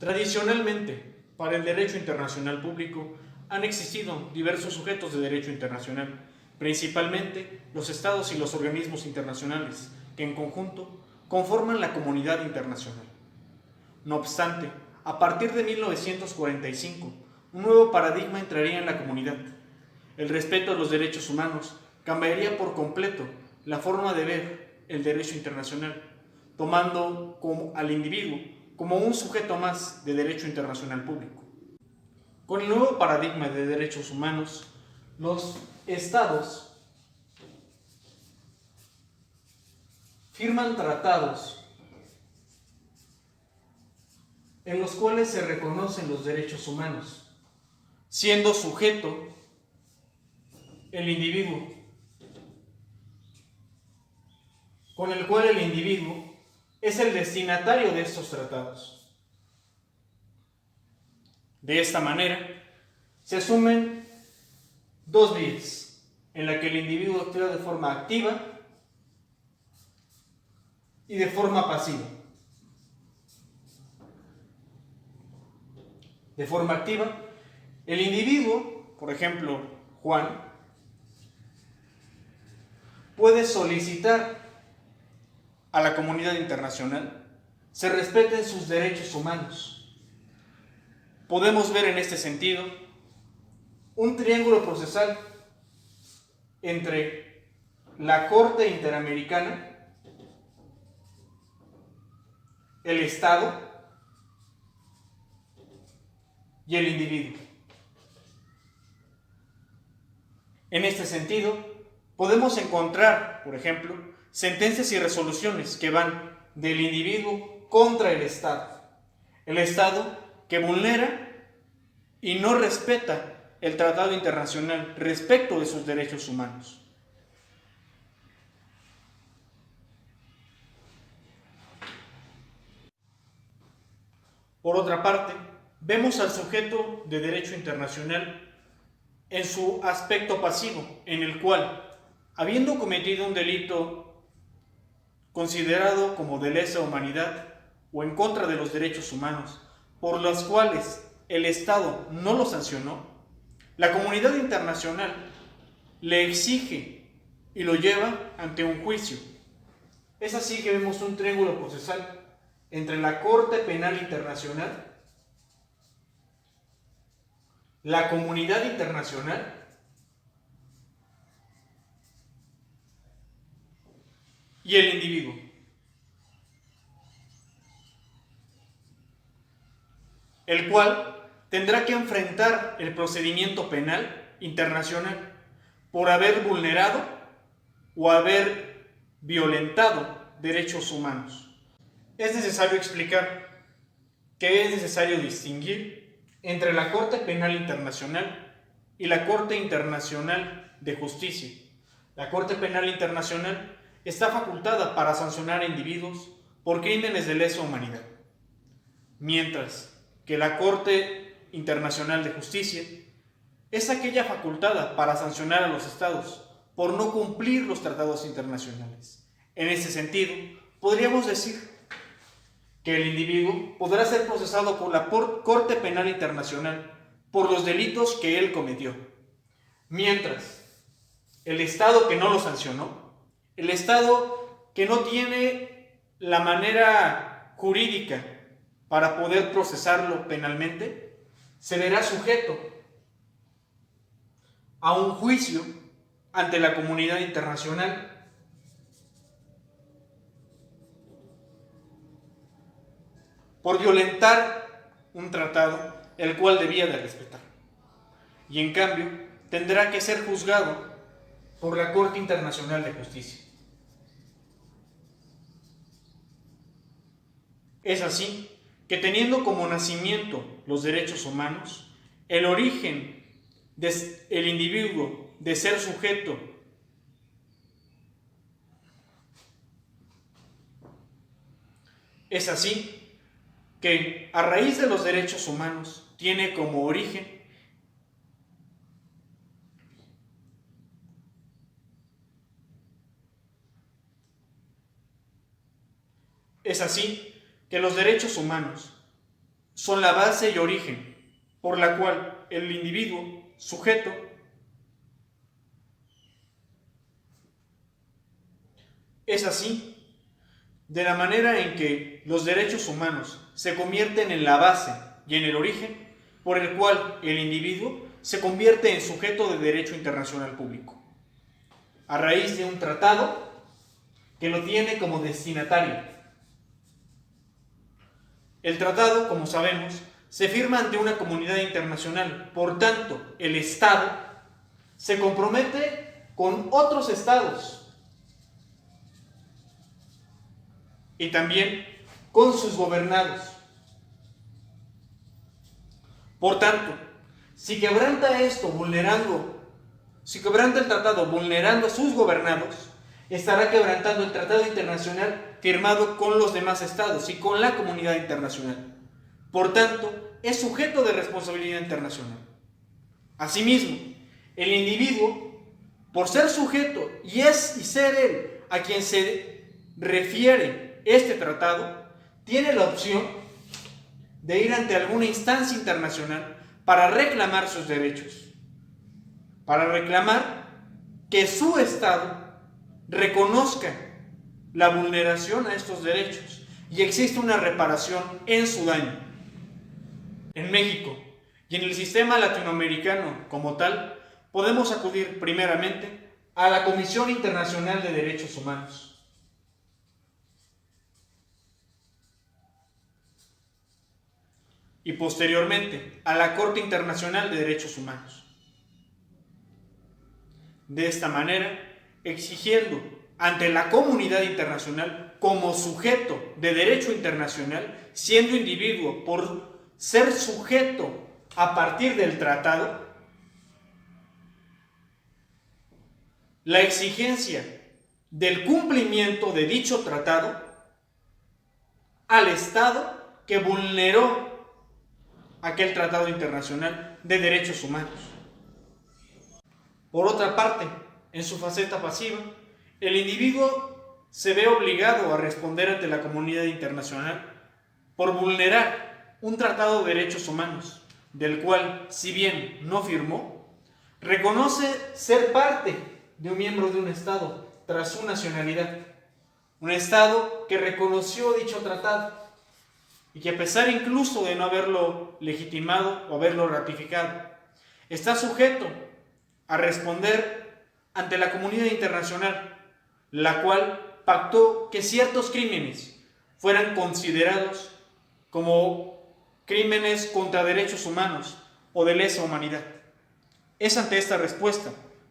Tradicionalmente, para el derecho internacional público, han existido diversos sujetos de derecho internacional, principalmente los estados y los organismos internacionales, que en conjunto conforman la comunidad internacional. No obstante, a partir de 1945, un nuevo paradigma entraría en la comunidad. El respeto a los derechos humanos cambiaría por completo la forma de ver el derecho internacional, tomando al individuo como un sujeto más de derecho internacional público. Con el nuevo paradigma de derechos humanos, los estados firman tratados en los cuales se reconocen los derechos humanos, siendo sujeto el individuo, con el cual el individuo es el destinatario de estos tratados. De esta manera, se asumen dos vías, en la que el individuo actúa de forma activa y de forma pasiva. De forma activa, el individuo, por ejemplo, Juan, puede solicitar a la comunidad internacional se respeten sus derechos humanos. Podemos ver en este sentido un triángulo procesal entre la Corte Interamericana, el Estado y el individuo. En este sentido, podemos encontrar, por ejemplo, sentencias y resoluciones que van del individuo contra el Estado. El Estado que vulnera y no respeta el tratado internacional respecto de sus derechos humanos. Por otra parte, vemos al sujeto de derecho internacional en su aspecto pasivo, en el cual, habiendo cometido un delito considerado como de lesa humanidad o en contra de los derechos humanos, por los cuales el Estado no lo sancionó, la comunidad internacional le exige y lo lleva ante un juicio. Es así que vemos un triángulo procesal entre la Corte Penal Internacional, la comunidad internacional y el individuo. El cual tendrá que enfrentar el procedimiento penal internacional por haber vulnerado o haber violentado derechos humanos. Es necesario explicar que es necesario distinguir entre la Corte Penal Internacional y la Corte Internacional de Justicia. La Corte Penal Internacional está facultada para sancionar a individuos por crímenes de lesa humanidad, mientras que la Corte Internacional de Justicia es aquella facultada para sancionar a los estados por no cumplir los tratados internacionales. En ese sentido, podríamos decir que el individuo podrá ser procesado por la Corte Penal Internacional por los delitos que él cometió, mientras el Estado que no lo sancionó, el Estado que no tiene la manera jurídica para poder procesarlo penalmente, se verá sujeto a un juicio ante la comunidad internacional por violentar un tratado el cual debía de respetar. Y en cambio, tendrá que ser juzgado por la Corte Internacional de Justicia. Es así que, teniendo como nacimiento los derechos humanos, el origen del individuo de ser sujeto es así que, a raíz de los derechos humanos, tiene como origen es así que los derechos humanos son la base y origen por la cual el individuo, sujeto, es así, de la manera en que los derechos humanos se convierten en la base y en el origen por el cual el individuo se convierte en sujeto de derecho internacional público, a raíz de un tratado que lo tiene como destinatario. El tratado, como sabemos, se firma ante una comunidad internacional, por tanto, el Estado se compromete con otros estados y también con sus gobernados. Por tanto, si quebranta el tratado vulnerando a sus gobernados, estará quebrantando el tratado internacional firmado con los demás estados y con la comunidad internacional. Por tanto, es sujeto de responsabilidad internacional. Asimismo, el individuo, por ser sujeto y ser él a quien se refiere este tratado, tiene la opción de ir ante alguna instancia internacional para reclamar sus derechos, para reclamar que su Estado reconozca la vulneración a estos derechos y existe una reparación en su daño. En México y en el sistema latinoamericano como tal, podemos acudir primeramente a la Comisión Internacional de Derechos Humanos. Y posteriormente a la Corte Internacional de Derechos Humanos. De esta manera, exigiendo ante la comunidad internacional como sujeto de derecho internacional, siendo individuo por ser sujeto a partir del tratado, la exigencia del cumplimiento de dicho tratado al Estado que vulneró aquel tratado internacional de derechos humanos. Por otra parte, en su faceta pasiva, el individuo se ve obligado a responder ante la comunidad internacional por vulnerar un tratado de derechos humanos, del cual, si bien no firmó, reconoce ser parte de un miembro de un Estado tras su nacionalidad, un Estado que reconoció dicho tratado y que a pesar incluso de no haberlo legitimado o haberlo ratificado, está sujeto a responder ante la comunidad internacional, la cual pactó que ciertos crímenes fueran considerados como crímenes contra derechos humanos o de lesa humanidad. Es ante esta respuesta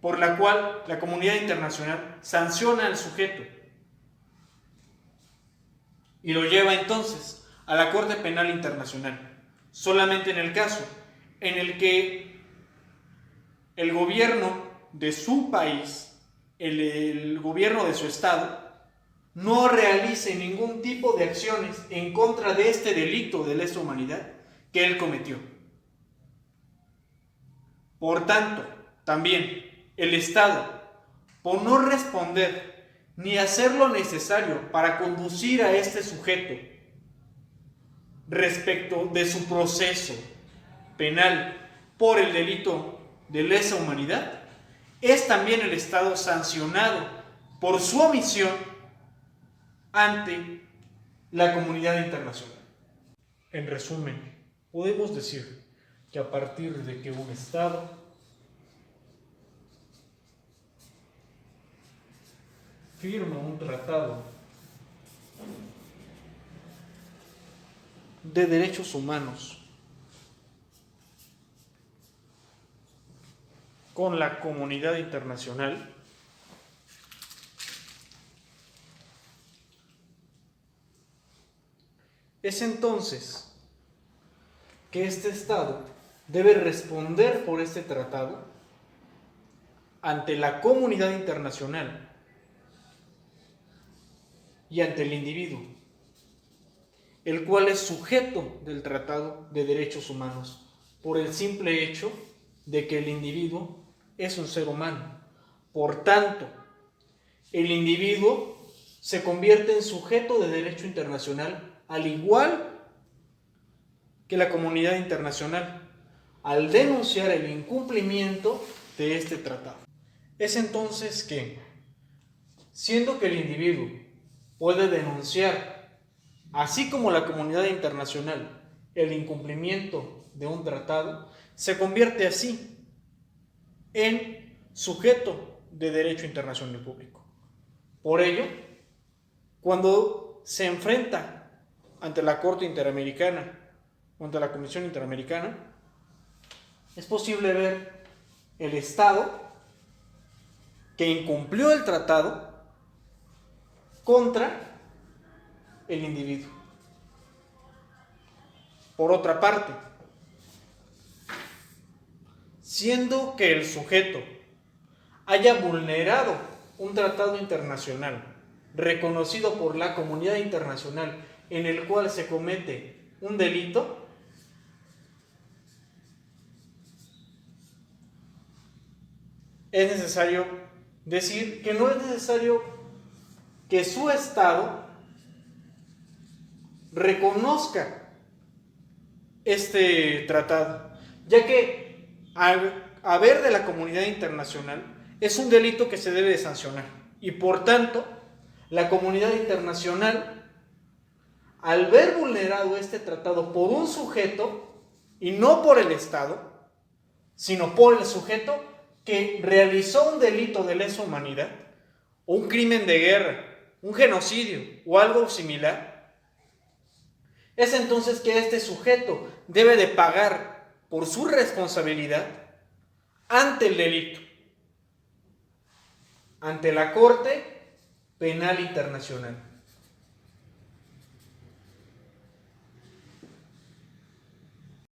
por la cual la comunidad internacional sanciona al sujeto y lo lleva entonces a la Corte Penal Internacional, solamente en el caso en el que el gobierno de su país, el gobierno de su estado, no realice ningún tipo de acciones en contra de este delito de lesa humanidad que él cometió. Por tanto, también el Estado, por no responder ni hacer lo necesario para conducir a este sujeto respecto de su proceso penal por el delito de lesa humanidad, es también el Estado sancionado por su omisión ante la comunidad internacional. En resumen, podemos decir que a partir de que un Estado firma un tratado de derechos humanos con la comunidad internacional, es entonces que este Estado debe responder por este tratado ante la comunidad internacional y ante el individuo, el cual es sujeto del Tratado de Derechos Humanos por el simple hecho de que el individuo es un ser humano. Por tanto, el individuo se convierte en sujeto de derecho internacional al igual que la comunidad internacional al denunciar el incumplimiento de este tratado. Es entonces que, siendo que el individuo puede denunciar, así como la comunidad internacional, el incumplimiento de un tratado, se convierte así en sujeto de derecho internacional público. Por ello, cuando se enfrenta ante la Corte Interamericana o ante la Comisión Interamericana, es posible ver el Estado que incumplió el tratado contra el individuo. Por otra parte, siendo que el sujeto haya vulnerado un tratado internacional reconocido por la comunidad internacional en el cual se comete un delito, es necesario decir que no es necesario que su Estado reconozca este tratado, ya que al haber de la comunidad internacional es un delito que se debe de sancionar, y por tanto la comunidad internacional, al ver vulnerado este tratado por un sujeto y no por el Estado, sino por el sujeto que realizó un delito de lesa humanidad, o un crimen de guerra, un genocidio o algo similar, es entonces que este sujeto debe de pagar por su responsabilidad ante el delito, ante la Corte Penal Internacional.